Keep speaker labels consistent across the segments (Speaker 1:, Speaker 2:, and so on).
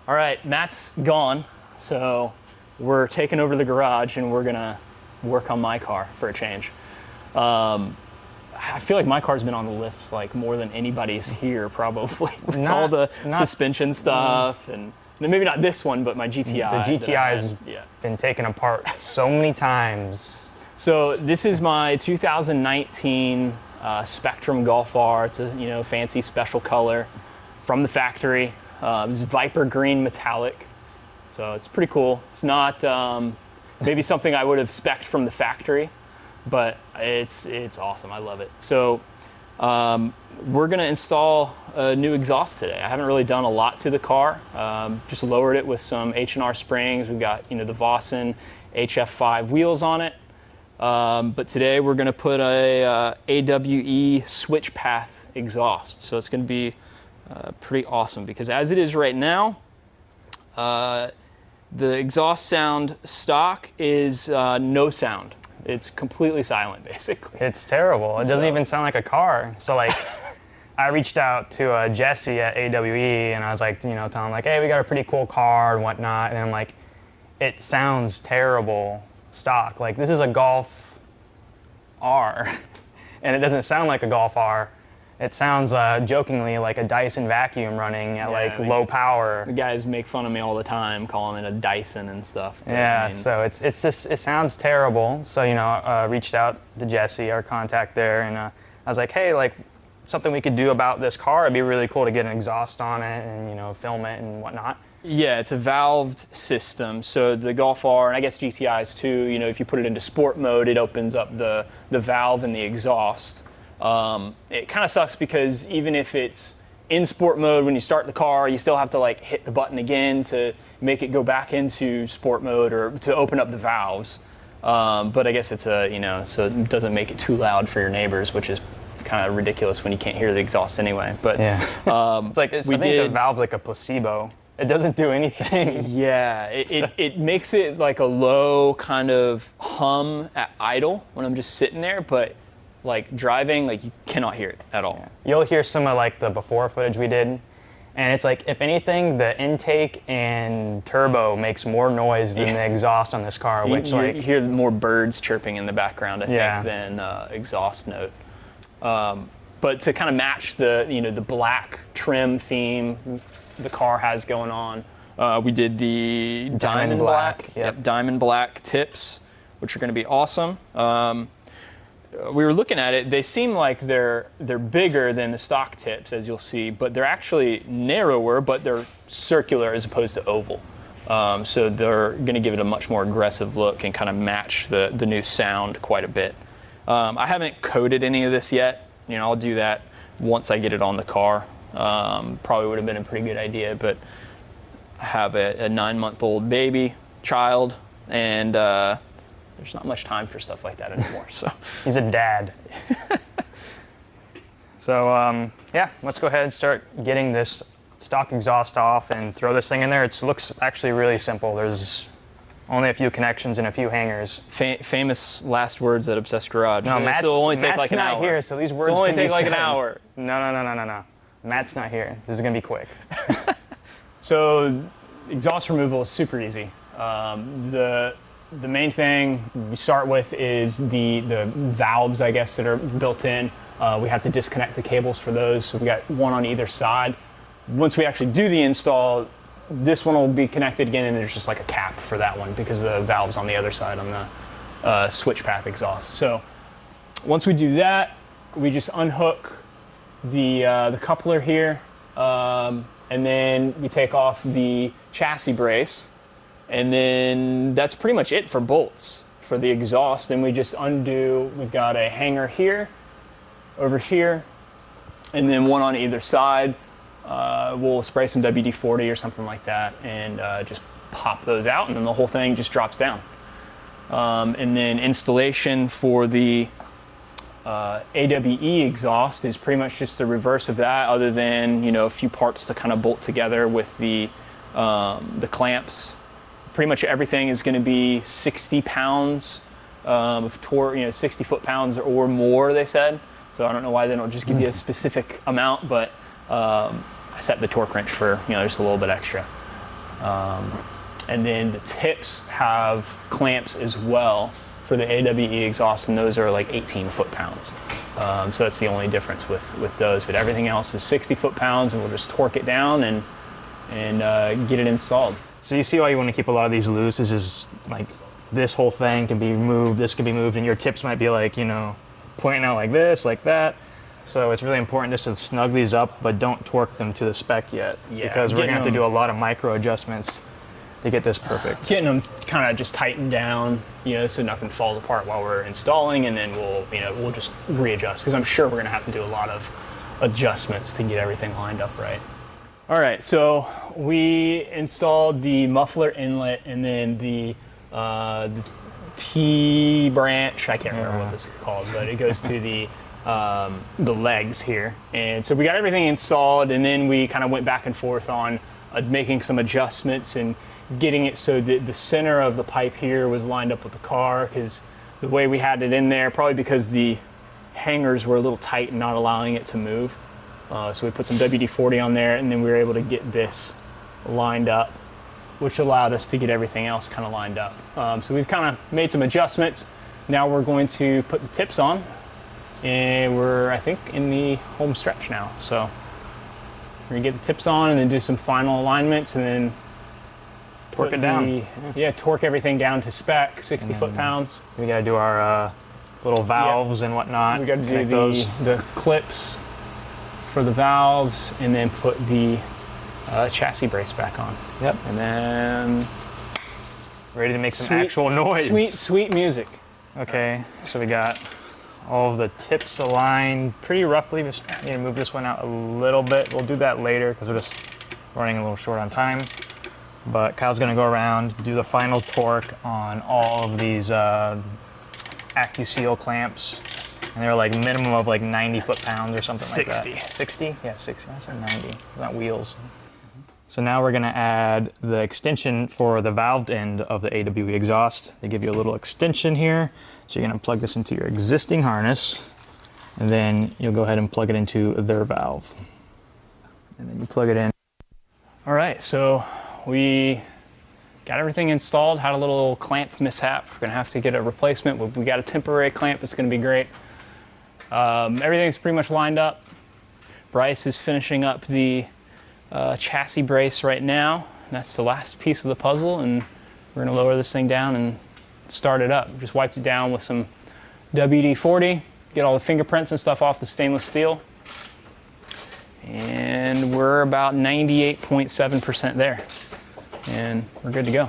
Speaker 1: All right, Matt's gone, so we're taking over the garage and we're gonna work on my car for a change. I feel like my car's been on the lift like more than anybody's here probably with all the suspension stuff and maybe not this one, but my GTI.
Speaker 2: The GTI has been taken apart so many times.
Speaker 1: So this is my 2019 Spectrum Golf R. It's a fancy special color from the factory. It's Viper Green metallic, so it's pretty cool. It's not maybe something I would have spec'd from the factory, but it's awesome. I love it. So we're gonna install a new exhaust today. I haven't really done a lot to the car. Just lowered it with some H&R springs. We've got the Vossen HF5 wheels on it. But today we're gonna put a AWE SwitchPath exhaust. So it's gonna be pretty awesome because as it is right now, the exhaust sound stock is no sound. It's completely silent, basically.
Speaker 2: It's terrible. It doesn't even sound like a car. So like, I reached out to Jesse at AWE and I was like, telling him like, hey, we got a pretty cool car and whatnot. And I'm like, it sounds terrible stock. Like this is a Golf R and it doesn't sound like a Golf R. It sounds jokingly like a Dyson vacuum running at low power.
Speaker 1: The guys make fun of me all the time, calling it a Dyson and stuff.
Speaker 2: But, so it's just, it sounds terrible. So, reached out to Jesse, our contact there, and I was like, hey, like something we could do about this car. It'd be really cool to get an exhaust on it and, film it and whatnot.
Speaker 1: Yeah, it's a valved system. So the Golf R, and I guess GTIs too, if you put it into sport mode, it opens up the valve and the exhaust. It kind of sucks because even if it's in sport mode, when you start the car, you still have to like hit the button again to make it go back into sport mode or to open up the valves. But I guess it's so it doesn't make it too loud for your neighbors, which is kind of ridiculous when you can't hear the exhaust anyway. But
Speaker 2: it's like I think the valve's like a placebo. It doesn't do anything.
Speaker 1: Yeah, it makes it like a low kind of hum at idle when I'm just sitting there, but like driving, like you cannot hear it at all.
Speaker 2: Yeah. You'll hear some of like the before footage we did, and it's like if anything, the intake and turbo makes more noise than the exhaust on this car. Which
Speaker 1: you hear more birds chirping in the background, I think, than exhaust note. But to kind of match the the black trim theme the car has going on, we did the diamond black. Yep, diamond black tips, which are going to be awesome. We were looking at it, they seem like they're bigger than the stock tips, as you'll see, but they're actually narrower, but they're circular as opposed to oval. So they're going to give it a much more aggressive look and kind of match the new sound quite a bit. I haven't coated any of this yet. I'll do that once I get it on the car. Probably would have been a pretty good idea, but I have a 9-month-old baby, child, and there's not much time for stuff like that anymore. So
Speaker 2: he's a dad. So let's go ahead and start getting this stock exhaust off and throw this thing in there. It looks actually really simple. There's only a few connections and a few hangers.
Speaker 1: Famous last words at Obsessed Garage.
Speaker 2: No, Matt's not here, so these words
Speaker 1: only
Speaker 2: can
Speaker 1: take
Speaker 2: be
Speaker 1: like
Speaker 2: said.
Speaker 1: an hour.
Speaker 2: No. Matt's not here. This is gonna be quick.
Speaker 1: So exhaust removal is super easy. The main thing we start with is the valves, I guess, that are built in. We have to disconnect the cables for those, so we got one on either side. Once we actually do the install, this one will be connected again, and there's just like a cap for that one because the valve's on the other side on the SwitchPath exhaust. So once we do that, we just unhook the coupler here, and then we take off the chassis brace. And then that's pretty much it for bolts for the exhaust. And we just undo, we've got a hanger here, over here, and then one on either side. We'll spray some WD-40 or something like that and just pop those out, and then the whole thing just drops down. And then installation for the AWE exhaust is pretty much just the reverse of that, other than a few parts to kind of bolt together with the clamps. Pretty much everything is going to be 60 pounds of torque, 60 foot-pounds or more, they said. So I don't know why they don't just give you a specific amount, but I set the torque wrench for just a little bit extra. And then the tips have clamps as well for the AWE exhaust, and those are like 18 foot-pounds. So that's the only difference with those. But everything else is 60 foot-pounds, and we'll just torque it down and get it installed.
Speaker 2: So you see why you want to keep a lot of these loose. This is like, this whole thing can be moved, this can be moved, and your tips might be like, you know, pointing out like this, like that. So it's really important just to snug these up, but don't torque them to the spec yet.
Speaker 1: Yeah,
Speaker 2: because we're gonna have to do a lot of micro adjustments to get this perfect.
Speaker 1: Getting them kind of just tightened down, you know, so nothing falls apart while we're installing, and then we'll just readjust, because I'm sure we're gonna have to do a lot of adjustments to get everything lined up right. All right, so we installed the muffler inlet and then the T-branch, I can't remember what this is called, but it goes to the legs here. And so we got everything installed, and then we kind of went back and forth on making some adjustments and getting it so that the center of the pipe here was lined up with the car, because the way we had it in there, probably because the hangers were a little tight and not allowing it to move. So we put some WD-40 on there, and then we were able to get this lined up, which allowed us to get everything else kind of lined up. So we've kind of made some adjustments. Now we're going to put the tips on, and we're, I think, in the home stretch now. So we're gonna get the tips on and then do some final alignments, and then
Speaker 2: Torque it down.
Speaker 1: Yeah, torque everything down to spec, 60 foot-pounds.
Speaker 2: We gotta do our little valves and whatnot.
Speaker 1: We gotta do the clips for the valves, and then put the chassis brace back on.
Speaker 2: Yep.
Speaker 1: And then
Speaker 2: Ready to make some actual noise.
Speaker 1: Sweet music.
Speaker 2: Okay, so we got all of the tips aligned pretty roughly. Just need to move this one out a little bit. We'll do that later because we're just running a little short on time. But Kyle's gonna go around, do the final torque on all of these AccuSeal clamps. And they're like minimum of like 90 foot-pounds or something like that. 60? Yeah, 60. I said 90. It's not wheels. So now we're gonna add the extension for the valved end of the AWE exhaust. They give you a little extension here. So you're gonna plug this into your existing harness, and then you'll go ahead and plug it into their valve. And then you plug it in.
Speaker 1: All right, so we got everything installed, had a little clamp mishap. We're gonna have to get a replacement. We got a temporary clamp, it's gonna be great. Everything's pretty much lined up. Bryce is finishing up the chassis brace right now. And that's the last piece of the puzzle, and we're gonna lower this thing down and start it up. Just wiped it down with some WD-40, get all the fingerprints and stuff off the stainless steel. And we're about 98.7% there. And we're good to go.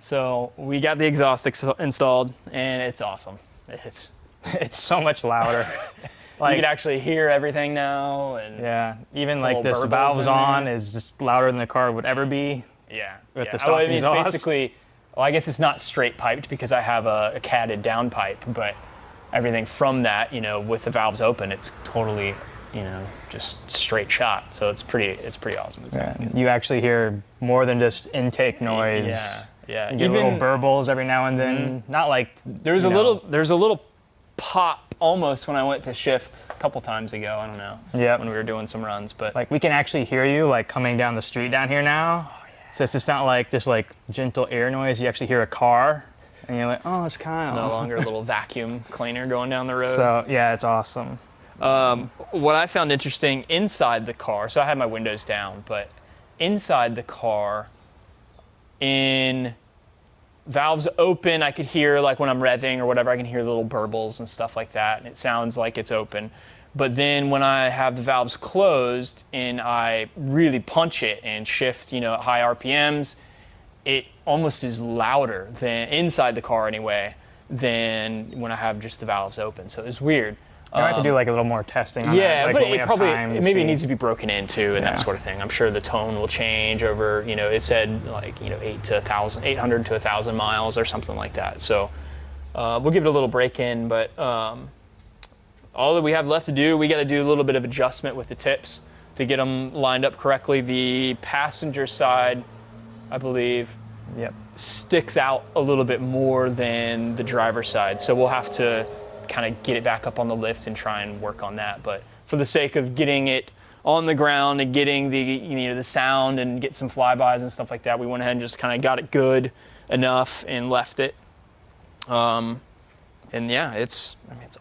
Speaker 1: So we got the exhaust installed, and it's awesome.
Speaker 2: It's so much louder.
Speaker 1: You can actually hear everything now, and
Speaker 2: yeah, even
Speaker 1: it's
Speaker 2: like
Speaker 1: little
Speaker 2: this
Speaker 1: burbles
Speaker 2: valves
Speaker 1: in
Speaker 2: on
Speaker 1: there.
Speaker 2: is just louder than the car would ever be.
Speaker 1: Yeah.
Speaker 2: With the
Speaker 1: Oh,
Speaker 2: stock
Speaker 1: I mean, it's
Speaker 2: exhaust.
Speaker 1: basically, well, I guess it's not straight piped because I have a catted down pipe, but everything from that, you know, with the valves open, it's totally, you know, just straight shot. So it's pretty awesome. It sounds good.
Speaker 2: You actually hear more than just intake noise.
Speaker 1: Yeah.
Speaker 2: You get little burbles every now and then. Not like
Speaker 1: there's a little pop almost when I went to shift a couple times ago. I don't know.
Speaker 2: Yeah.
Speaker 1: When we were doing some runs, but
Speaker 2: like we can actually hear you like coming down the street down here now.
Speaker 1: Oh, yeah.
Speaker 2: So it's just not like this like gentle air noise. You actually hear a car, and you're like, oh, it's Kyle.
Speaker 1: It's no longer a little vacuum cleaner going down the road.
Speaker 2: So yeah, it's awesome.
Speaker 1: What I found interesting inside the car, so I had my windows down, but inside the car, in valves open, I could hear, like when I'm revving or whatever, I can hear the little burbles and stuff like that, and it sounds like it's open. But then when I have the valves closed and I really punch it and shift, you know, at high RPMs, it almost is louder than inside the car anyway than when I have just the valves open. So it's weird.
Speaker 2: I have to do like a little more testing on that.
Speaker 1: Yeah,
Speaker 2: like
Speaker 1: but
Speaker 2: when we
Speaker 1: it
Speaker 2: have
Speaker 1: probably
Speaker 2: time to
Speaker 1: maybe it
Speaker 2: see.
Speaker 1: needs to be broken into and that sort of thing. I'm sure the tone will change over, you know, it said like, you know, 800 to 1,000 miles or something like that. So we'll give it a little break in, but all that we have left to do, we got to do a little bit of adjustment with the tips to get them lined up correctly. The passenger side, I believe, sticks out a little bit more than the driver's side. So we'll have to kind of get it back up on the lift and try and work on that. But for the sake of getting it on the ground and getting the, you know, the sound and get some flybys and stuff like that, we went ahead and just kind of got it good enough and left it. And yeah, it's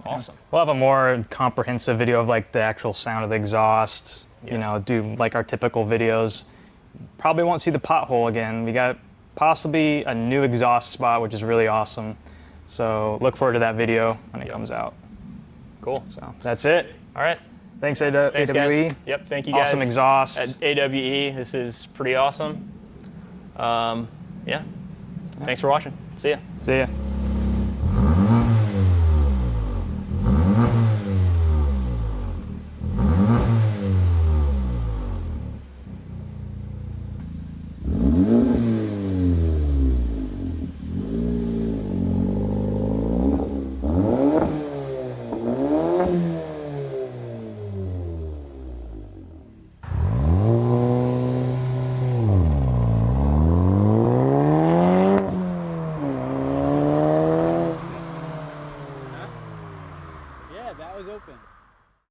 Speaker 1: awesome.
Speaker 2: We'll have a more comprehensive video of like the actual sound of the exhaust. You know, do like our typical videos. Probably won't see the pothole again. We got possibly a new exhaust spot, which is really awesome. So look forward to that video when it comes out.
Speaker 1: Cool.
Speaker 2: So that's it.
Speaker 1: All right.
Speaker 2: Thanks,
Speaker 1: Thanks,
Speaker 2: AWE.
Speaker 1: guys. Yep, thank you guys.
Speaker 2: Awesome exhaust.
Speaker 1: At AWE, this is pretty awesome. Yeah. Thanks for watching. See ya.
Speaker 2: See ya.
Speaker 1: Yeah, that was open.